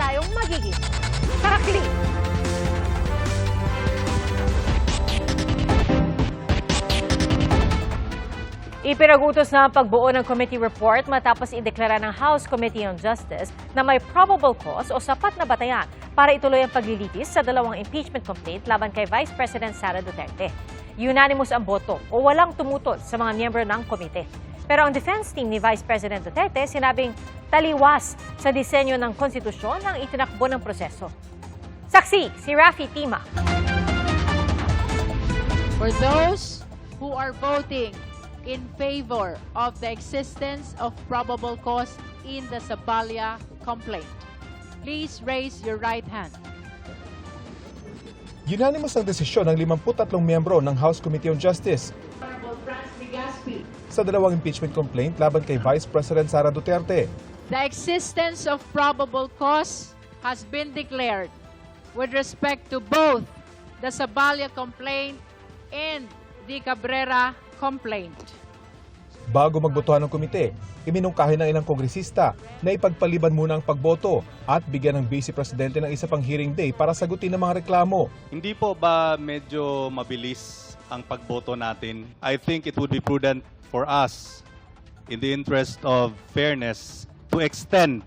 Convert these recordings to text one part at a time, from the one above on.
tayong magiging karakli. Ipinagutos na ang pagbuo ng committee report matapos ideklara ng House Committee on Justice na may probable cause o sapat na batayan para ituloy ang paglilitis sa dalawang impeachment complaint laban kay Vice President Sara Duterte. Unanimous ang boto o walang tumutol sa mga miyembro ng komite. Pero ang defense team ni Vice President Duterte sinabing taliwas sa disenyo ng konstitusyon ang itinakbo ng proseso. Saksi, si Rafi Tima. For those who are voting in favor of the existence of probable cause in the Zabalia complaint, please raise your right hand. Unanimous ang desisyon ng 53 miyembro ng House Committee on Justice sa dalawang impeachment complaint laban kay Vice President Sara Duterte. The existence of probable cause has been declared with respect to both the Zabalia complaint and the Cabrera complaint. Bago magbotohan ng komite, iminungkahi ng ilang kongresista na ipagpaliban muna ang pagboto at bigyan ng Vice Presidente ng isa pang hearing day para sagutin ang mga reklamo. Hindi po ba medyo mabilis ang pagboto natin? I think it would be prudent for us, in the interest of fairness, to extend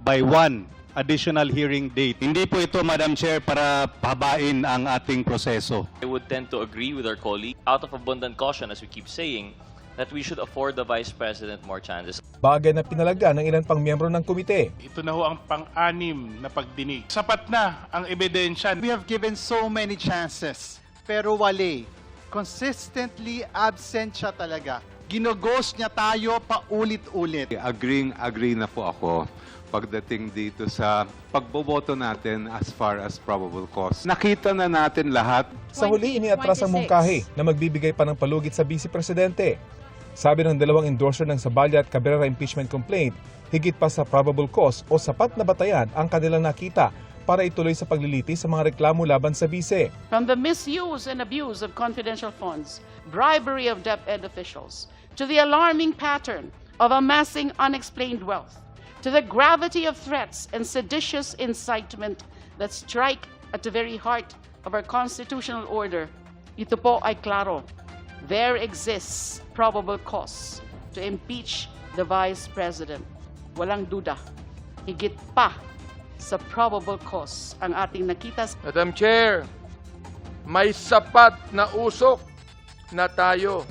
by one additional hearing date. Hindi po ito, Madam Chair, para pahabain ang ating proseso. I would tend to agree with our colleague, out of abundant caution, as we keep saying, that we should afford the Vice President more chances. Bagay na pinalaga ng ilan pang miyembro ng komite. Ito na ho ang pang-anim na pagdinig. Sapat na ang ebidensya. We have given so many chances, pero wali. Consistently absent siya talaga. Ginoghost niya tayo paulit-ulit. Agree na po ako pagdating dito sa pagboboto natin as far as probable cause. Nakita na natin lahat. Sa huli, iniatras ang mungkahi na magbibigay pa ng palugit sa Vice Presidente. Sabi ng dalawang endorser ng Zabalia at Cabrera impeachment complaint, higit pa sa probable cause o sapat na batayan ang kanilang nakita para ituloy sa paglilitis sa mga reklamo laban sa bise. From the misuse and abuse of confidential funds, bribery of DepEd officials, to the alarming pattern of amassing unexplained wealth, to the gravity of threats and seditious incitement that strike at the very heart of our constitutional order, ito po ay klaro. There exists probable cause to impeach the Vice President. Walang duda. Higit pa sa probable cause ang ating nakita. Madam Chair, may sapat na usok na tayo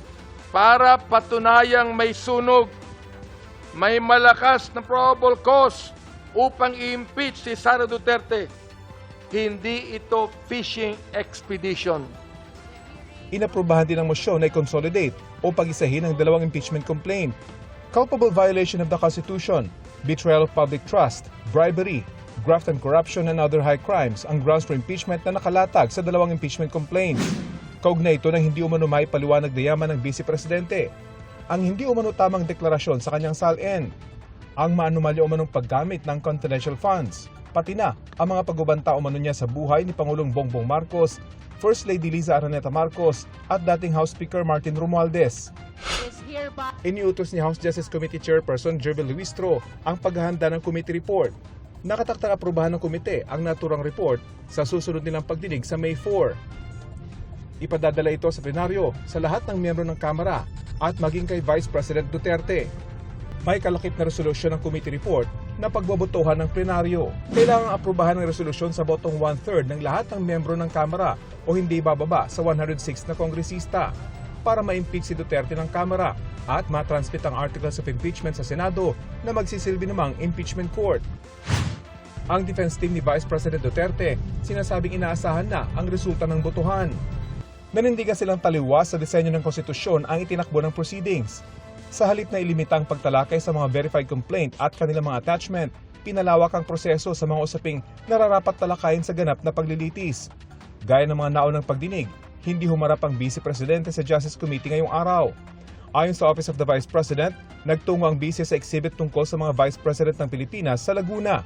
para patunayang may sunog, may malakas na probable cause upang i-impeach si Sara Duterte. Hindi ito fishing expedition. Inaprubahan din ang mosyon na i-consolidate o pag-isahin ang dalawang impeachment complaint. Culpable violation of the Constitution, betrayal of public trust, bribery, graft and corruption and other high crimes ang grounds for impeachment na nakalatag sa dalawang impeachment complaints. Kaugnay ito ng hindi umano maipaliwanag na yaman ng Vice Presidente, ang hindi umano tamang deklarasyon sa kanyang salin, ang maanumalya umanong paggamit ng confidential funds, pati na ang mga pagbabanta umano niya sa buhay ni Pangulong Bongbong Marcos, First Lady Liza Araneta Marcos at dating House Speaker Martin Romualdez. Iniutos ni House Justice Committee Chairperson Jervil Luistro ang paghahanda ng committee report. Nakatakdang aprubahan ng komite ang naturang report sa susunod nilang pagdinig sa May 4. Ipadadala ito sa plenaryo sa lahat ng miyembro ng Kamara at maging kay Vice President Duterte. May kalakip na resolusyon ng committee report na pagbobotohan ng plenaryo. Kailangang aprubahan ng resolusyon sa botong 1/3 ng lahat ng miyembro ng Kamara o hindi bababa sa 106 na kongresista para ma-impeach si Duterte ng Kamara at matransmit ang articles of impeachment sa Senado na magsisilbi namang impeachment court. Ang defense team ni Vice President Duterte sinasabing inaasahan na ang resulta ng botohan. Nanindigan silang taliwas sa disenyo ng konstitusyon ang itinakbo ng proceedings. Sa halip na ilimita ang pagtalakay sa mga verified complaint at kanilang mga attachment, pinalawak ang proseso sa mga usaping nararapat talakayin sa ganap na paglilitis. Gaya ng mga naunang pagdinig, hindi humarap ang Vice Presidente sa Justice Committee ngayong araw. Ayon sa Office of the Vice President, nagtungo ang Vice sa exhibit tungkol sa mga Vice President ng Pilipinas sa Laguna.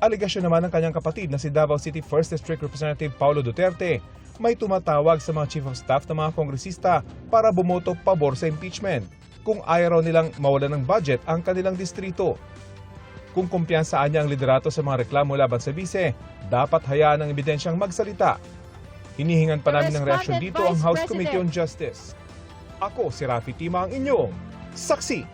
Aligasyon naman ng kanyang kapatid na si Davao City 1st District Representative Paulo Duterte, may tumatawag sa mga Chief of Staff ng mga kongresista para bumoto pabor sa impeachment kung ayaw raw nilang mawalan ng budget ang kanilang distrito. Kung kumpiyansaan niya ang liderato sa mga reklamo laban sa bise, dapat hayaan ang ebidensyang magsalita. Hinihingan pa namin ng reaksyon dito ang House Committee on Justice. Ako si Rafi Tima, ang inyong saksi.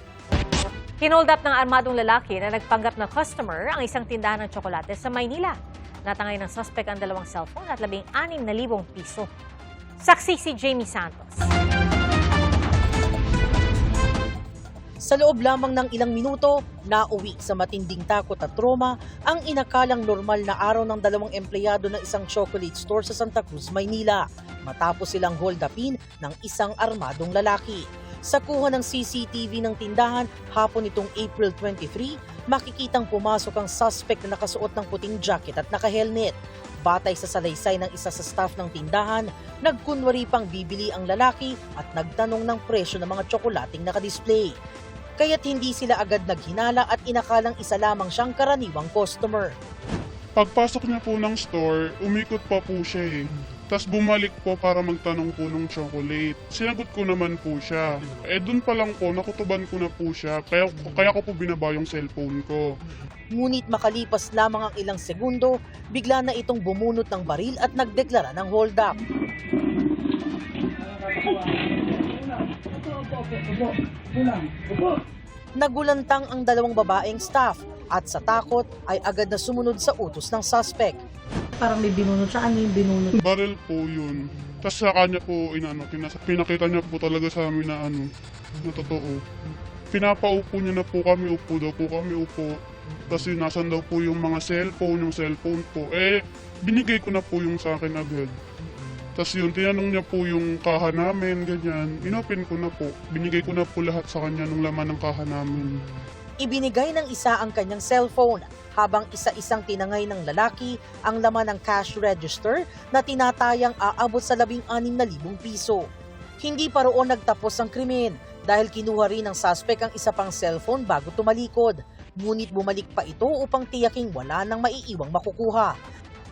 Hinold up ng armadong lalaki na nagpanggap na customer ang isang tindahan ng tsokolate sa Maynila. Natangay ng suspect ang 2 cellphone at 16,000 piso. Saksi si Jamie Santos. Sa loob lamang ng ilang minuto, nauwi sa matinding takot at trauma ang inakalang normal na araw ng 2 empleyado ng isang chocolate store sa Santa Cruz, Maynila, matapos silang hold upin ng isang armadong lalaki. Sa kuha ng CCTV ng tindahan hapon nitong April 23, makikitang pumasok ang suspect na nakasuot ng puting jacket at naka-helmet. Batay sa salaysay ng isa sa staff ng tindahan, nagkunwari pang bibili ang lalaki at nagtanong ng presyo ng mga tsokolating nakadisplay. Kaya't hindi sila agad naghinala at inakalang isa lamang siyang karaniwang customer. Pagpasok niya po ng store, umikot pa po siya eh. Tapos bumalik po para magtanong po ng chocolate. Sinagot ko naman po siya. Dun pa lang po, nakutuban ko na po siya. Kaya ko po binaba yung cellphone ko. Ngunit makalipas lamang ang ilang segundo, bigla na itong bumunot ng baril at nagdeklara ng hold up. Nagulantang ang 2 babaeng staff at sa takot ay agad na sumunod sa utos ng suspect. Parang may binunot siya. Ano yung binunot? Barrel po yun. Tapos sa kanya po, pinakita niya po talaga sa amin na na totoo. Pinapaupo niya na po kami, upo daw po kami, upo. Tapos nasan daw po yung mga yung cellphone po. Binigay ko na po yung sa akin agad. Tapos yun, tinanong niya po yung kaha namin, ganyan. Inopen ko na po. Binigay ko na po lahat sa kanya ng laman ng kaha namin. Ibinigay ng isa ang kanyang cellphone habang isa-isang tinangay ng lalaki ang laman ng cash register na tinatayang aabot sa 16,000 piso. Hindi pa roon nagtapos ang krimen dahil kinuha rin ng suspect ang isa pang cellphone bago tumalikod. Ngunit bumalik pa ito upang tiyaking wala nang maiiwang makukuha.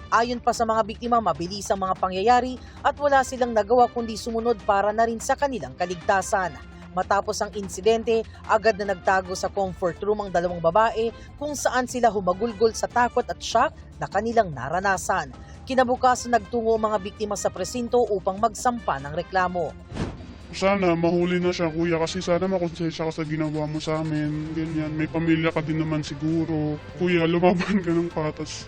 Ayon pa sa mga biktima, mabilis ang mga pangyayari at wala silang nagawa kundi sumunod para na rin sa kanilang kaligtasan. Matapos ang insidente, agad na nagtago sa comfort room ang 2 babae kung saan sila humagulgol sa takot at shock na kanilang naranasan. Kinabukasan nagtungo ang mga biktima sa presinto upang magsampa ng reklamo. Sana mahuli na siya, kuya, kasi sana makonsensya ka sa ginawa mo sa amin. Ganyan, may pamilya ka din naman siguro. Kuya, lumaban ka ng patas.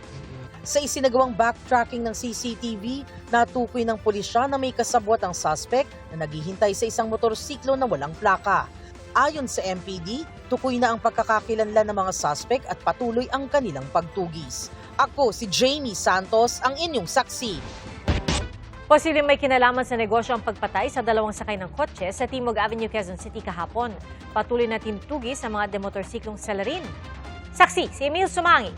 Sa isinagawang backtracking ng CCTV, natukoy ng pulisya na may kasabwat ang suspect na naghihintay sa isang motorsiklo na walang plaka. Ayon sa MPD, tukoy na ang pagkakakilanlan ng mga suspect at patuloy ang kanilang pagtugis. Ako si Jamie Santos, ang inyong saksi. Posibleng may kinalaman sa negosyo ang pagpatay sa 2 sakay ng kotse sa Timog Avenue, Quezon City kahapon. Patuloy na timtugis sa mga demotorsiklong salarin. Saksi si Emil Sumangi.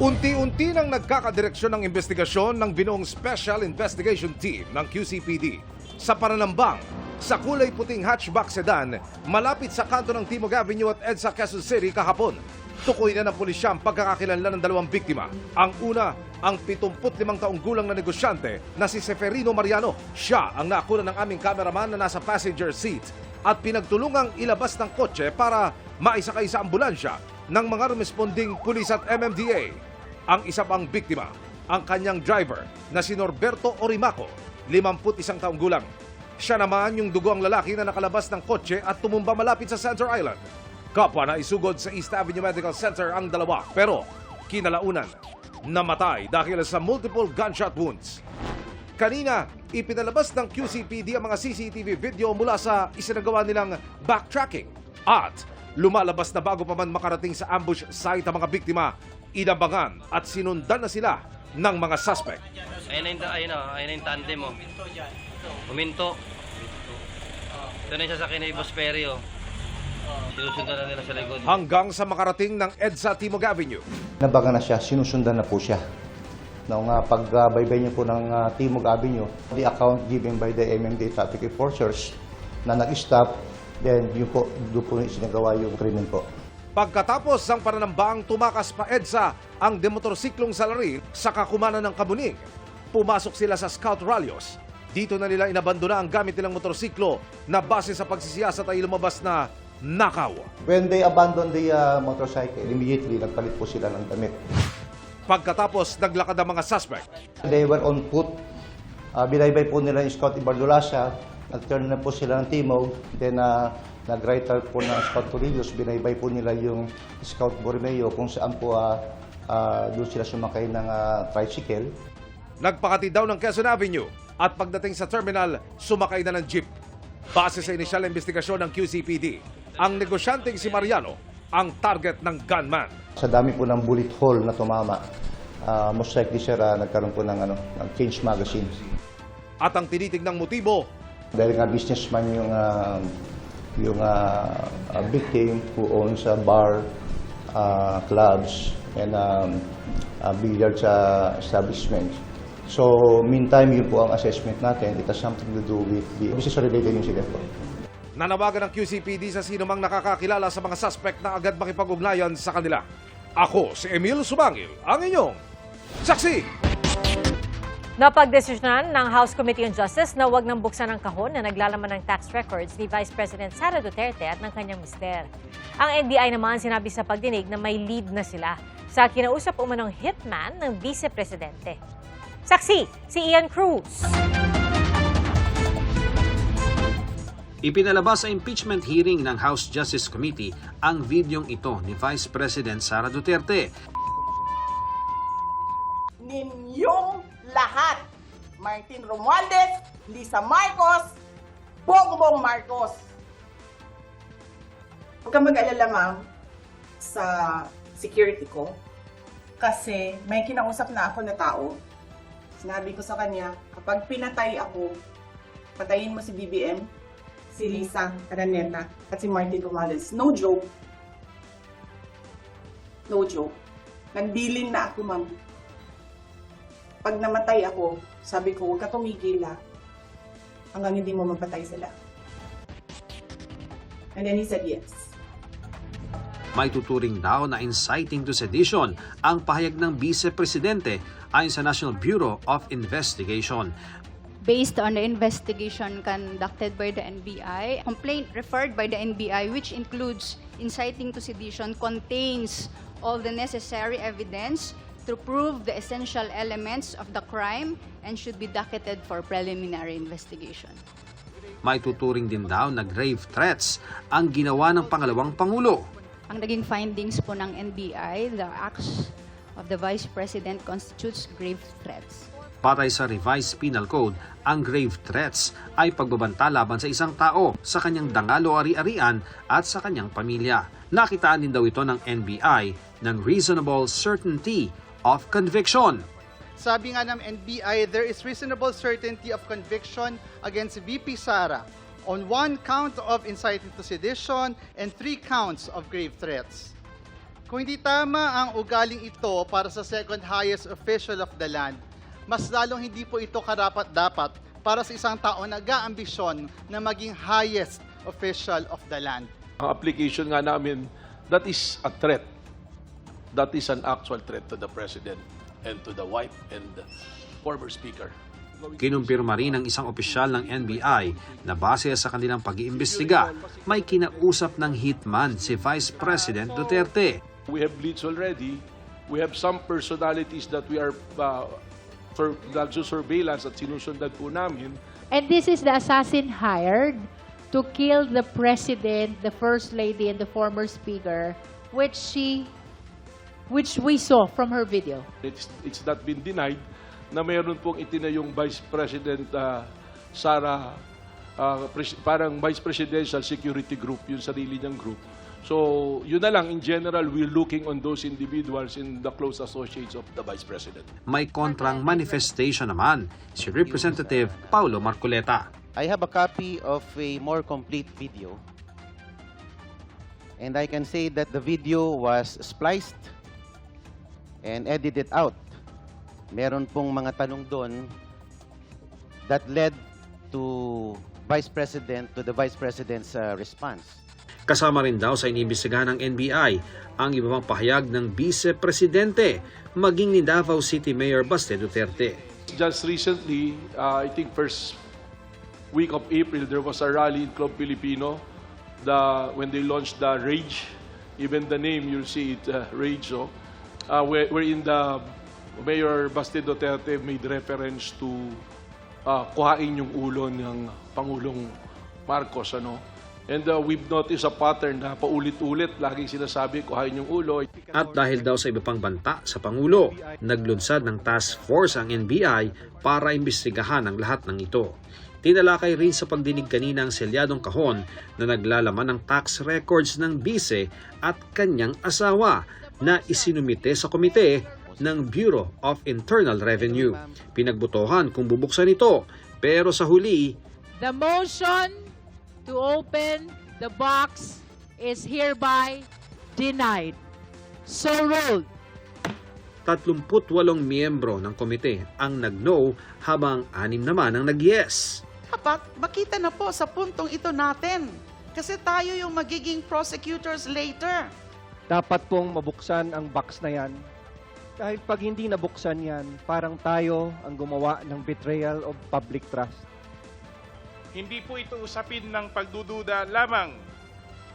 Unti-unti nang nagkakadireksyon ng investigasyon ng binuong Special Investigation Team ng QCPD sa pananambang sa kulay puting hatchback sedan malapit sa kanto ng Timog Avenue at EDSA Quezon City kahapon. Tukoy na ng pulisya ang pagkakakilanlan ng 2 biktima. Ang una, ang 75 taong gulang na negosyante na si Seferino Mariano. Siya ang nakuna ng aming cameraman na nasa passenger seat at pinagtulungang ilabas ng kotse para maisakay sa ambulansya ng mga rumesponding pulis at MMDA. Ang isa pang biktima, ang kanyang driver na si Norberto Orimaco, 51 taong gulang. Siya naman yung dugo ang lalaki na nakalabas ng kotse at tumumba malapit sa Center Island. Kapwa na isugod sa East Avenue Medical Center ang dalawa, pero kinalaunan, namatay dahil sa multiple gunshot wounds. Kanina, ipinalabas ng QCPD ang mga CCTV video mula sa isinagawa nilang backtracking at lumalabas na bago pa man makarating sa ambush site ang mga biktima, inabangan at sinundan na sila ng mga suspect. Ayun na yung tandem mo. Huminto. Ito na yung sasakyan ni Boss Perio. Sinusundan na nila sa likod. Hanggang sa makarating ng EDSA Timog Avenue. Nabaga na siya, sinusundan na po siya. Noong pagbaybay niyo po ng Timog Avenue, the account given by the MMD traffic enforcers na nag-stop, then yun po, doon po isinagawa yung krimen po. Pagkatapos ng pananambang, tumakas pa EDSA ang demotorsiklong salarin sa kakumanan ng Kamuning. Pumasok sila sa Scout Rallios. Dito na nila inabandona ang gamit nilang motorsiklo na base sa pagsisiyasat ay lumabas na nakaw. When they abandoned the motorcycle, immediately nagpalit po sila ng damit. Pagkatapos naglakad ang mga suspect, They were on foot. Binaybay po nila yung Scout Ibardulacia. Nag-turn na po sila ng Timog. Then nag-right turn po ng Scout Torillos. Binaybay po nila yung Scout Borromeo kung saan po doon sila sumakay ng tricycle. nagpakati daw ng Quezon Avenue at pagdating sa terminal, sumakay na ng jeep. Base sa inisyal na investigasyon ng QCPD, ang negosyanteng si Mariano ang target ng gunman. Sa dami po ng bullet hole na tumama, most likely sir, nagkaroon po ng change magazine. At ang tinitignang motibo, Dahil nga businessman yung victim who owns a bar, clubs, and billiard establishment. So, meantime, yun po ang assessment natin. It has something to do with the business-related incident po. nanawagan ng QCPD sa sinumang nakakakilala sa mga suspect na agad makipag-ugnayan sa kanila. Ako si Emil Sumangil, ang inyong saksi. Napagdesisyonan ng House Committee on Justice na huwag nang buksan ang kahon na naglalaman ng tax records ni Vice President Sara Duterte at ng kanyang mister. Ang NBI naman sinabi sa pagdinig na may lead na sila sa kinausap umanong hitman ng Vice Presidente. Saksi, si Ian Cruz. Ipinalabas sa impeachment hearing ng House Justice Committee ang videong ito ni Vice President Sara Duterte. Ninyong lahat, Martin Romualdez, Lisa Marcos, Bongbong Marcos. Huwag kang mag-alala, ma'am, sa security ko. Kasi may kinausap na ako na tao. Sinabi ko sa kanya, kapag pinatay ako, patayin mo si BBM, si Lisa Araneta, at si Martin Romualdez. No joke. No joke. Nagdilin na ako, ma'am. Pag namatay ako, sabi ko, huwag ka tumigil hanggang hindi mo mapatay sila. And then he said yes. May tuturing daw na inciting to sedition ang pahayag ng Vice Presidente ayon sa National Bureau of Investigation. Based on the investigation conducted by the NBI, complaint referred by the NBI, which includes inciting to sedition, contains all the necessary evidence to prove the essential elements of the crime and should be docketed for preliminary investigation. May tuturing din daw na grave threats ang ginawa ng pangalawang Pangulo. Ang naging findings po ng NBI, the acts of the Vice President constitutes grave threats. Patay sa revised penal code, ang grave threats ay pagbabanta laban sa isang tao, sa kanyang dangal o ari-arian at sa kanyang pamilya. Nakitaan din daw ito ng NBI ng reasonable certainty of conviction. Sabi nga ng NBI, there is reasonable certainty of conviction against VP Sara on 1 count of inciting to sedition and 3 counts of grave threats. Kung hindi tama ang ugaling ito para sa second highest official of the land, mas lalong hindi po ito karapat-dapat para sa isang tao na nag-aambisyon na maging highest official of the land. Ang application nga namin, that is a threat. That is an actual threat to the President and to the wife and the former Speaker. Kinumpirma rin ng isang opisyal ng NBI na base sa kanilang pag-iimbestiga, may kinausap ng hitman si Vice President Duterte. We have leads already. We have some personalities that we are surveillance at sinusundan po namin. And this is the assassin hired to kill the President, the First Lady, and the former Speaker, which we saw from her video. It's not been denied na mayroon pong itinayong Vice President Sara, parang Vice Presidential Security Group, yung sarili niyang group. So, yun na lang, in general, we're looking on those individuals in the close associates of the Vice President. May kontrang manifestation naman si Representative Paulo Marcoleta. I have a copy of a more complete video. And I can say that the video was spliced and edited out. Meron pong mga tanong doon that led to the Vice President's response. Kasama rin daw sa iniimbestigahan ng NBI ang iba pang pahayag ng Vice Presidente, maging ni Davao City Mayor Baste Duterte. Just recently, I think first week of April, there was a rally in Club Filipino when they launched the Rage, even the name, you'll see it, Rage, wherein the Mayor Basti Duterte made reference to kuhain yung ulo ng Pangulong Marcos, And we've noticed a pattern na paulit-ulit, laging sinasabi, kuhain yung ulo. At dahil daw sa iba pang banta sa Pangulo, naglunsad ng task force ang NBI para imbestigahan ang lahat ng ito. Tinalakay rin sa pagdinig kanina ang selyadong kahon na naglalaman ng tax records ng bise at kanyang asawa na isinumite sa komite ng Bureau of Internal Revenue. Pinagbotohan kung bubuksan ito, pero sa huli, The motion to open the box is hereby denied. So ruled. 38 miyembro ng komite ang nag-no habang 6 naman ang nag-yes. Dapat makita na po sa puntong ito natin. Kasi tayo yung magiging prosecutors later. Dapat pong mabuksan ang box na yan. Kahit pag hindi nabuksan yan, parang tayo ang gumawa ng betrayal of public trust. Hindi po ito usapin ng pagdududa lamang.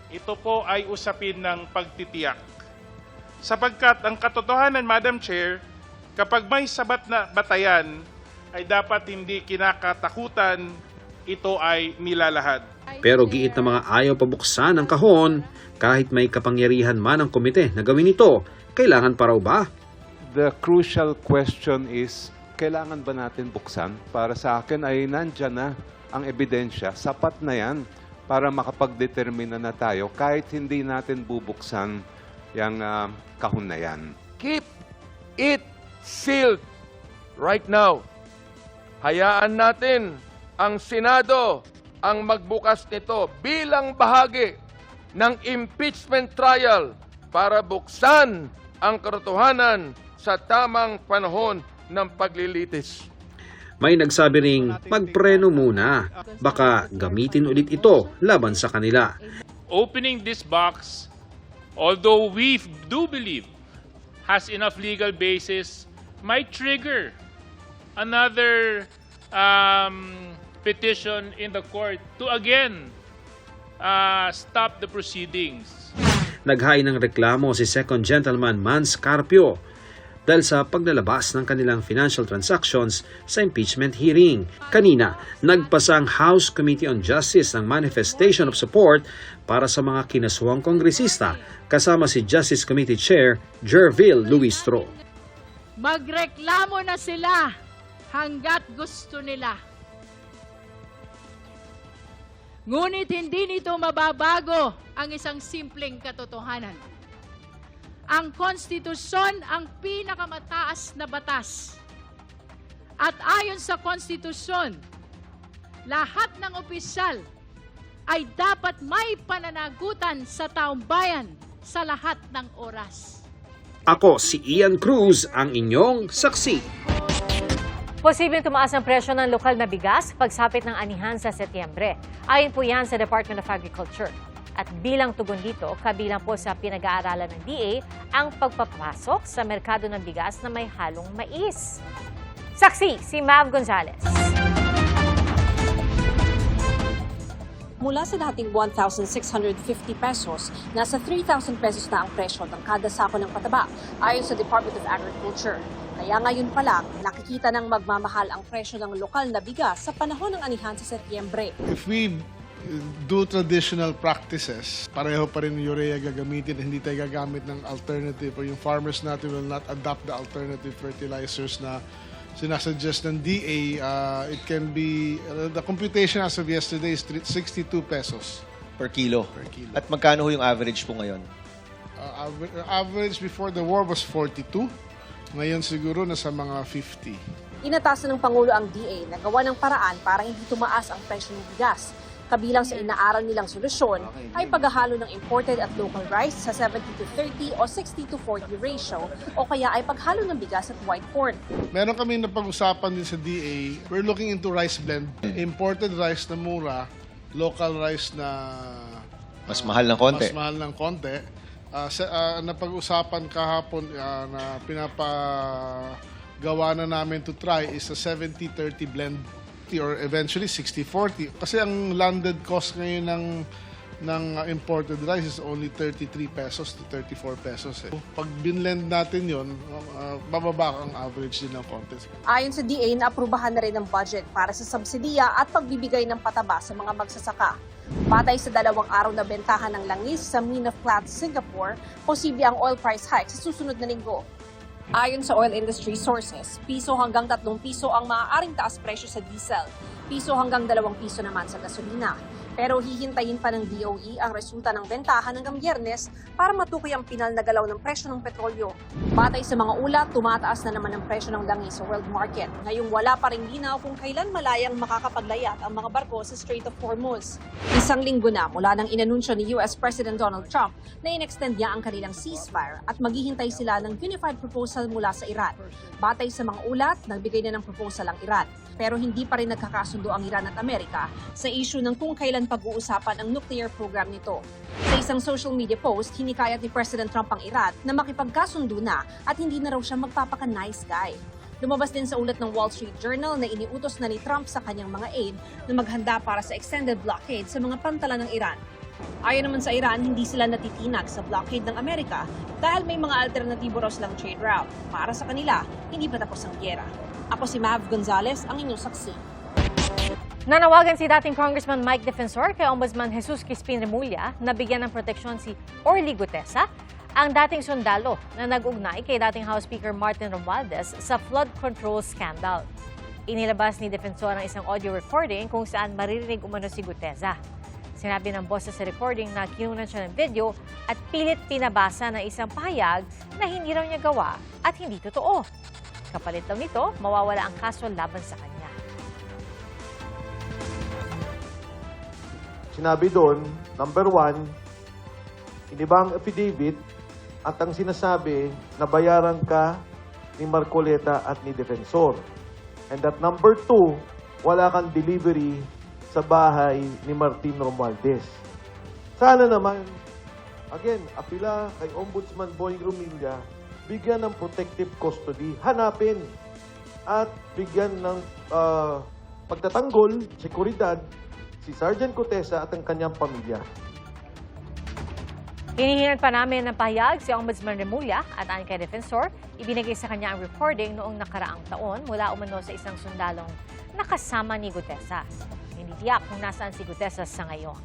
Ito po ay usapin ng pagtitiyak. Sapagkat ang katotohanan, Madam Chair, kapag may sabat na batayan, ay dapat hindi kinakatakutan, ito ay nilalahad. Pero giit na mga ayaw pabuksan ang kahon, kahit may kapangyarihan man ang komite na gawin ito, kailangan pa raw ba? The crucial question is, kailangan ba natin buksan? Para sa akin ay nandyan na ang ebidensya, sapat na yan para makapagdetermina na tayo kahit hindi natin bubuksan yung kahon na yan. Keep it sealed right now. Hayaan natin ang Senado ang magbukas nito bilang bahagi ng impeachment trial para buksan ang katotohanan sa tamang panahon ng paglilitis. May nagsabi ring magpreno muna, baka gamitin ulit ito laban sa kanila. Opening this box, although we do believe has enough legal basis, might trigger another petition in the court to again stop the proceedings. Naghain ng reklamo si Second Gentleman Mans Carpio dahil sa paglalabas ng kanilang financial transactions sa impeachment hearing. Kanina, nagpasa ang House Committee on Justice ng manifestation of support para sa mga kinasuhang kongresista kasama si Justice Committee Chair Jervil Luistro. Magreklamo na sila hanggat gusto nila. Ngunit hindi nito mababago ang isang simpleng katotohanan. Ang konstitusyon ang pinakamataas na batas. At ayon sa konstitusyon, lahat ng opisyal ay dapat may pananagutan sa taong bayan sa lahat ng oras. Ako si Ian Cruz, ang inyong saksi. Posibleng tumaas ang presyo ng lokal na bigas pagsapit ng anihan sa Setyembre. Ayon po yan sa Department of Agriculture. At bilang tugon dito, kabilang po sa pinag-aaralan ng DA ang pagpapasok sa merkado ng bigas na may halong mais. Saksi, si Mav Gonzalez. Mula sa dating 1,650 pesos, nasa 3,000 pesos na ang presyo ng kada sako ng pataba ayon sa Department of Agriculture. Kaya ngayon pa lang, nakikita ng magmamahal ang presyo ng lokal na bigas sa panahon ng anihan sa Setyembre. If we do traditional practices, pareho pa rin yung urea gagamitin, hindi tayo gagamit ng alternative or yung farmers natin will not adopt the alternative fertilizers na sinasuggest ng DA. It can be, the computation as of yesterday is 62 pesos. Per kilo. Per kilo. At magkano ho yung average po ngayon? Average before the war was 42. Ngayon siguro nasa mga 50. Inatasan ng Pangulo ang DA na gawa ng paraan para hindi tumaas ang presyo ng bigas. Kabilang sa inaaral nilang solusyon ay paghahalo ng imported at local rice sa 70-30 o 60-40 ratio o kaya ay paghalo ng bigas at white corn. Meron kami napag-usapan din sa DA, we're looking into rice blend. Imported rice na mura, local rice na Mas mahal ng konti. Mas mahal ng konti. Napag-usapan kahapon na pinapagawa na namin to try is a 70-30 blend or eventually 60-40. Kasi ang landed cost ngayon ng ng imported rice is only 33 pesos to 34 pesos. Pag binlend natin yon, bababa ang average din ng konti. Ayon sa DA, naaprubahan na rin ang budget para sa subsidiya at pagbibigay ng pataba sa mga magsasaka. Batay sa 2 araw na bentahan ng langis sa Mine of Platts, Singapore, posible ang oil price hike sa susunod na linggo. Ayon sa oil industry sources, piso hanggang 3 piso ang maaaring taas presyo sa diesel, piso hanggang 2 piso naman sa gasolina. Pero hihintayin pa ng DOE ang resulta ng bentahan hanggang Biyernes para matukoy ang pinal na galaw ng presyo ng petrolyo. Batay sa mga ulat, tumataas na naman ang presyo ng langis sa world market. Ngayong wala pa ring linaw kung kailan malayang makakapaglayat ang mga barko sa Strait of Hormuz. 1 linggo na mula nang inanunsyo ni US President Donald Trump na inextend niya ang kanilang ceasefire at maghihintay sila ng unified proposal mula sa Iran. Batay sa mga ulat, nagbigay na ng proposal ang Iran. Pero hindi pa rin nagkakasundo ang Iran at Amerika sa issue ng kung kailan pag-uusapan ang nuclear program nito. Sa isang social media post, hinikayat ni President Trump ang Iran na makipagkasundo na at hindi na raw siya magpapaka-nice guy. Lumabas din sa ulat ng Wall Street Journal na iniutos na ni Trump sa kanyang mga aide na maghanda para sa extended blockade sa mga pantalan ng Iran. Ayon naman sa Iran, hindi sila natitinag sa blockade ng Amerika dahil may mga alternatibo raw silang trade route. Para sa kanila, hindi pa tapos ang gyera. Ako si Mav Gonzalez, ang inyong saksi. Nanawagan si dating Congressman Mike Defensor kay Ombudsman Jesus Crispin Remulla na bigyan ng proteksyon si Orly Gutesa, ang dating sundalo na nag-ugnay kay dating House Speaker Martin Romualdez sa flood control scandal. Inilabas ni Defensor ang isang audio recording kung saan maririnig umano si Gutesa. Sinabi ng boses sa recording na kinunan siya ng video at pilit pinabasa ng isang pahayag na hindi raw niya gawa at hindi totoo. Kapalit daw nito, mawawala ang kaso laban sa kanya. Sinabi doon, number 1, iniba ang affidavit at ang sinasabi na bayaran ka ni Marcoleta at ni Defensor. And that number 2, wala kang delivery sa bahay ni Martin Romualdez. Sana naman, again, apila kay Ombudsman Boying Remulla, bigyan ng protective custody, hanapin at bigyan ng pagtatanggol, seguridad, si Sergeant Gutesa at ang kanyang pamilya. Hinihingan pa namin ng pahayag si Ombudsman Remulla at ayon kay Defensor, ibinigay sa kanya ang recording noong nakaraang taon mula umano sa isang sundalong nakasama ni Gutesa. Hindi tiyak kung nasaan si Gutesa sa ngayon.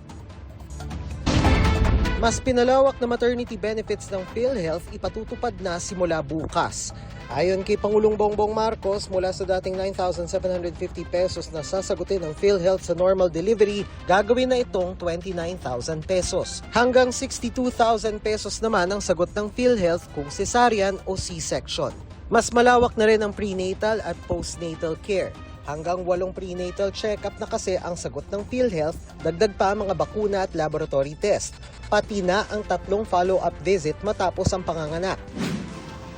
Mas pinalawak na maternity benefits ng PhilHealth ipatutupad na simula bukas. Ayon kay Pangulong Bongbong Marcos, mula sa dating 9,750 pesos na sasagutin ng PhilHealth sa normal delivery, gagawin na itong 29,000 pesos. Hanggang 62,000 pesos naman ang sagot ng PhilHealth kung cesarean o C-section. Mas malawak na rin ang prenatal at postnatal care. Hanggang 8 prenatal check-up na kasi ang sagot ng PhilHealth, dagdag pa mga bakuna at laboratory test, pati na ang 3 follow-up visit matapos ang panganganak.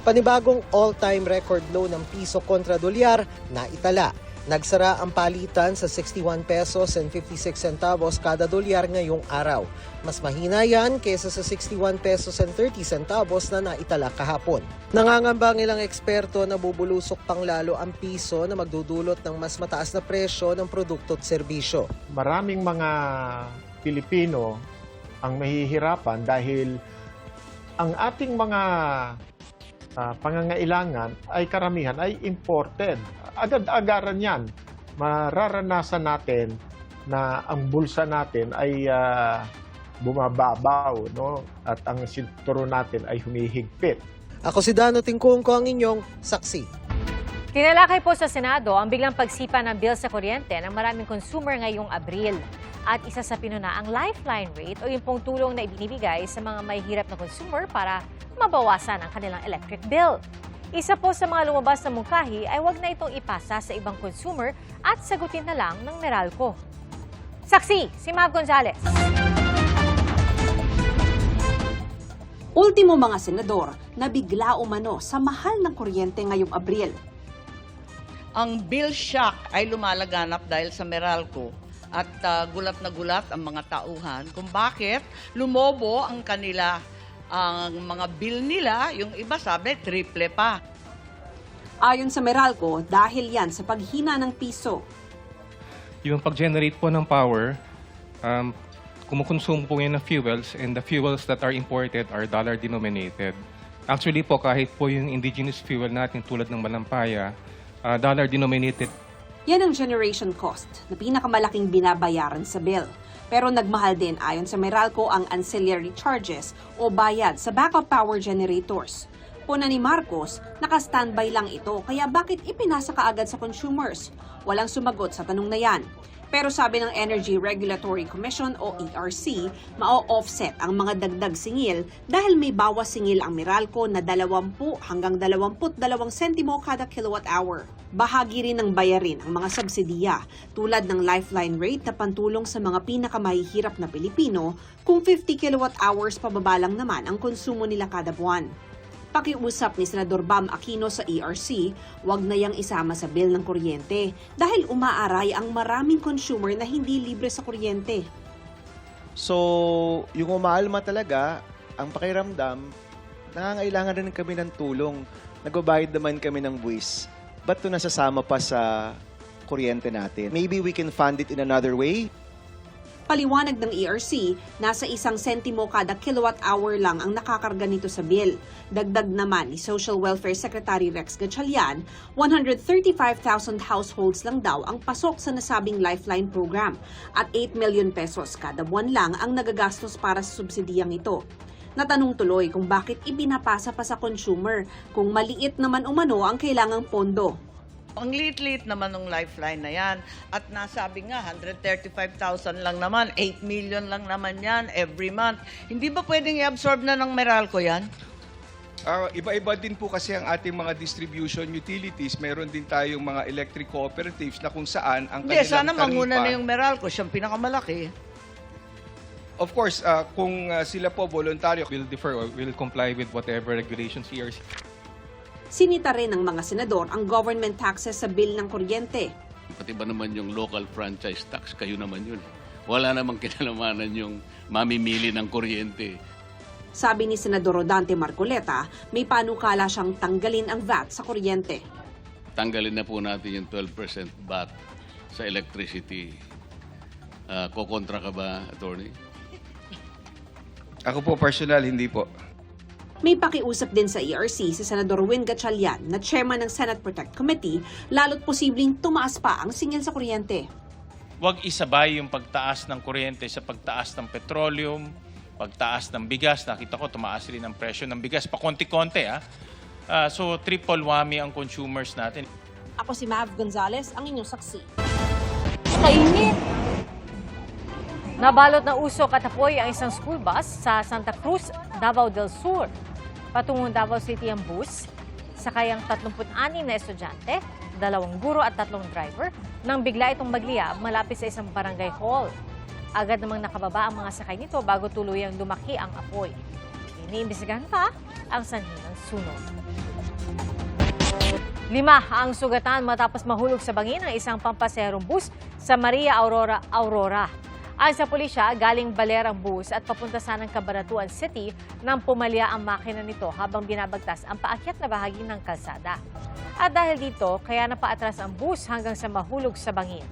Panibagong all-time record low ng piso kontra dolyar na itala. Nagsara ang palitan sa 61 pesos and 56 centavos kada dolyar ngayong araw. Mas mahina yan kesa sa 61 pesos and 30 centavos na naitala kahapon. Nangangamba ang ilang eksperto na bubulusok pang lalo ang piso na magdudulot ng mas mataas na presyo ng produkto at serbisyo. Maraming mga Pilipino ang mahihirapan dahil ang ating mga pangangailangan ay karamihan ay imported. Agad-agaran yan. Mararanasan natin na ang bulsa natin ay bumababaw, no? At ang sinturo natin ay humihigpit. Ako si Dano Tingkungko, ang inyong saksi. Tinalakay po sa Senado ang biglang pagsipa ng bill sa kuryente ng maraming consumer ngayong Abril. At isa sa pinuna ang lifeline rate o yung pong tulong na ibinibigay sa mga may hirap na consumer para mabawasan ang kanilang electric bill. Isa po sa mga lumabas na mungkahi ay wag na itong ipasa sa ibang consumer at sagutin na lang ng Meralco. Saksi, si Mav Gonzalez. Ultimo mga senador na bigla umano sa mahal ng kuryente ngayong Abril. Ang bill shock ay lumalaganap dahil sa Meralco at gulat na gulat ang mga tauhan kung bakit lumobo ang mga bill nila, yung iba sabi triple pa. Ayon sa Meralco, dahil yan sa paghina ng piso. Yung pag-generate po ng power, kumukonsumo po yan ng fuels, and the fuels that are imported are dollar-denominated. Actually po, kahit po yung indigenous fuel natin tulad ng malampaya, dollar-denominated. Yan ang generation cost na pinakamalaking binabayaran sa bill. Pero nagmahal din ayon sa Meralco ang ancillary charges o bayad sa backup power generators. Puna ni Marcos, naka-standby lang ito kaya bakit ipinasa kaagad sa consumers? Walang sumagot sa tanong na yan. Pero sabi ng Energy Regulatory Commission o ERC, mao-offset ang mga dagdag singil dahil may bawas singil ang Meralco na 20 hanggang 22 sentimo kada kilowatt hour. Bahagi rin ng bayarin ang mga subsidiya tulad ng lifeline rate na pantulong sa mga pinakamahihirap na Pilipino kung 50 kilowatt hours pababa lang naman ang konsumo nila kada buwan. Pakiusap ni Senador Bam Aquino sa ERC, wag na yang isama sa bill ng kuryente dahil umaaray ang maraming consumer na hindi libre sa kuryente. So, yung umaalma talaga, ang pakiramdam, nangangailangan rin kami ng tulong. Nagbabayad naman kami ng buwis. Ba't ito nasasama pa sa kuryente natin? Maybe we can fund it in another way. Paliwanag ng ERC, nasa 1 sentimo kada kilowatt hour lang ang nakakarga nito sa bill. Dagdag naman ni Social Welfare Secretary Rex Gatchalian, 135,000 households lang daw ang pasok sa nasabing Lifeline program at 8 million pesos kada buwan lang ang nagagastos para sa subsidiyang ito. Natanong tuloy kung bakit ibinapasa pa sa consumer kung maliit naman umano ang kailangang pondo. Ang liit-liit naman ng lifeline na yan. At nasabi nga, 135,000 lang naman, 8 million lang naman yan every month. Hindi ba pwedeng i-absorb na ng Meralco yan? Iba-iba din po kasi ang ating mga distribution utilities. Meron din tayong mga electric cooperatives na kung saan ang kanilang Hindi, sana manguna na yung Meralco, siyang pinakamalaki. Of course, kung sila po voluntaryo, We'll defer or we'll comply with whatever regulations ERC. Sinita rin ng mga senador ang government taxes sa bill ng kuryente. Pati ba naman yung local franchise tax, kayo naman yun. Wala namang kinalamanan yung mamimili ng kuryente. Sabi ni Senador Rodante Marcoleta, may panukala siyang tanggalin ang VAT sa kuryente. Tanggalin na po natin yung 12% VAT sa electricity. Kokontra ka ba, attorney? Ako po personal, hindi po. May pakiusap din sa ERC si Senador Win Gatchalian na chairman ng Senate Protect Committee, lalo't posibleng tumaas pa ang singil sa kuryente. Huwag isabay yung pagtaas ng kuryente sa pagtaas ng petroleum, pagtaas ng bigas. Nakita ko tumaas rin ang presyo ng bigas pa konti-konti. So triple whammy ang consumers natin. Ako si Mav Gonzalez, ang inyong saksi. Kainit! Nabalot na usok at apoy ang isang school bus sa Santa Cruz, Davao del Sur. Patungong Davao City ang bus, sakay ang 36 na estudyante, 2 guro at 3 driver, nang bigla itong magliyab malapit sa isang barangay hall. Agad namang nakababa ang mga sakay nito bago tuluyang lumaki ang apoy. Iniimbestigahan pa ang sanhi ng sunog. 5 ang sugatan matapos mahulog sa bangin ang isang pampaserong bus sa Maria Aurora. Ayon sa pulisya, galing Baler ang bus at papunta sanang Cabanatuan City nang pumalya ang makina nito habang binabagtas ang paakyat na bahagi ng kalsada. At dahil dito, kaya napaatras ang bus hanggang sa mahulog sa bangin.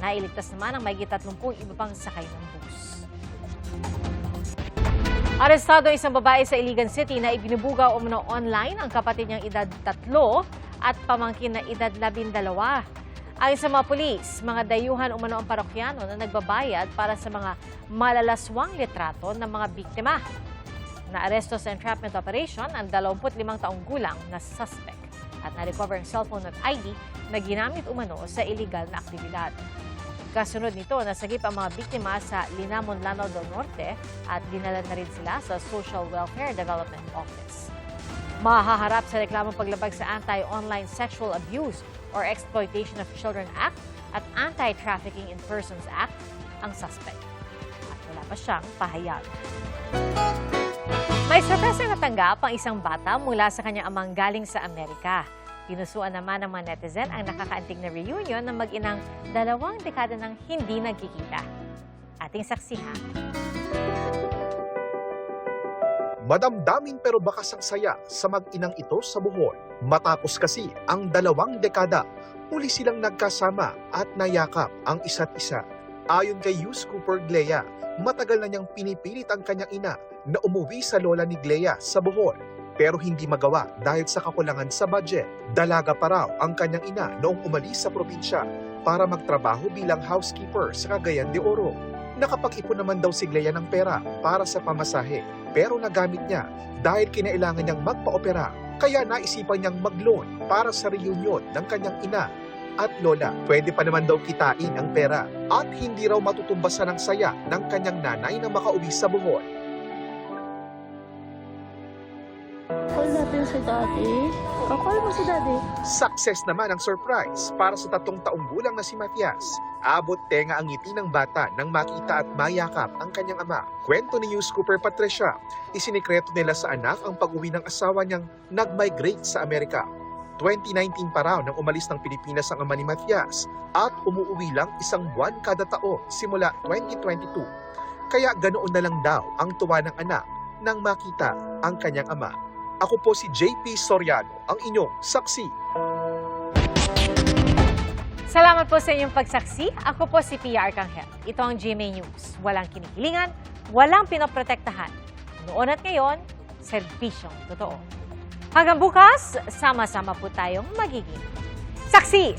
Nailigtas naman ang mahigit 30 iba pang sakay ng bus. Arestado ang isang babae sa Iligan City na ibinubugaw umano online ang kapatid niyang edad 3 at pamangkin na edad 12. Ayon sa mga pulis, mga dayuhan umano ang parokyano na nagbabayad para sa mga malalaswang litrato ng mga biktima. Naaresto sa entrapment operation ang 25 taong gulang na suspect at na-recover ang cellphone at ID na ginamit umano sa illegal na aktibidad. Kasunod nito, nasagip ang mga biktima sa Linamon, Lanao del Norte at dinala na rin sila sa Social Welfare Development Office. Mahaharap sa reklamong paglabag sa Anti-Online Sexual Abuse or Exploitation of Children Act at Anti-Trafficking in Persons Act ang suspect. At wala pa siyang pahayag. May sorpresa natanggap ang isang bata mula sa kanyang amang galing sa Amerika. Pinusuan naman ng mga netizen ang nakakaantig na reunion ng mag-inang 2 dekada nang hindi nagkikita. Ating saksihan. Madamdamin pero bakas ang saya sa mag-inang ito sa Bohol. Matapos kasi ang 2 dekada, muli silang nagkasama at nayakap ang isa't isa. Ayon kay Yus Cooper Glea, matagal na niyang pinipilit ang kanyang ina na umuwi sa lola ni Glea sa Bohol. Pero hindi magawa dahil sa kakulangan sa budget. Dalaga pa raw ang kanyang ina noong umalis sa probinsya para magtrabaho bilang housekeeper sa Cagayan de Oro. Nakapag-ipon naman daw si Glea ng pera para sa pamasahe, pero nagamit niya dahil kinailangan niyang magpa-opera. Kaya naisipan niyang mag-loan para sa reunion ng kanyang ina at lola. Pwede pa naman daw kitain ang pera at hindi raw matutumbasan ng saya ng kanyang nanay na makauwi sa Bohol. Call natin si Daddy. Call mo si Daddy. Success naman ang surprise para sa 3 taong gulang na si Matias. Abot tenga ang ngiti ng bata nang makita at mayakap ang kanyang ama. Kwento ni News Cooper Patricia, isinikreto nila sa anak ang pag-uwi ng asawa niyang nag-migrate sa Amerika. 2019 pa raw nang umalis ng Pilipinas ang ama ni Matias at umuwi lang 1 buwan kada taon simula 2022. Kaya ganoon na lang daw ang tuwa ng anak nang makita ang kanyang ama. Ako po si JP Soriano, ang inyong saksi. Salamat po sa inyong pagsaksi. Ako po si Pia Arcangel. Ito ang GMA News. Walang kinikilingan, walang pinoprotektahan. Noon at ngayon, serbisyong totoo. Hanggang bukas, sama-sama po tayong magiging saksi.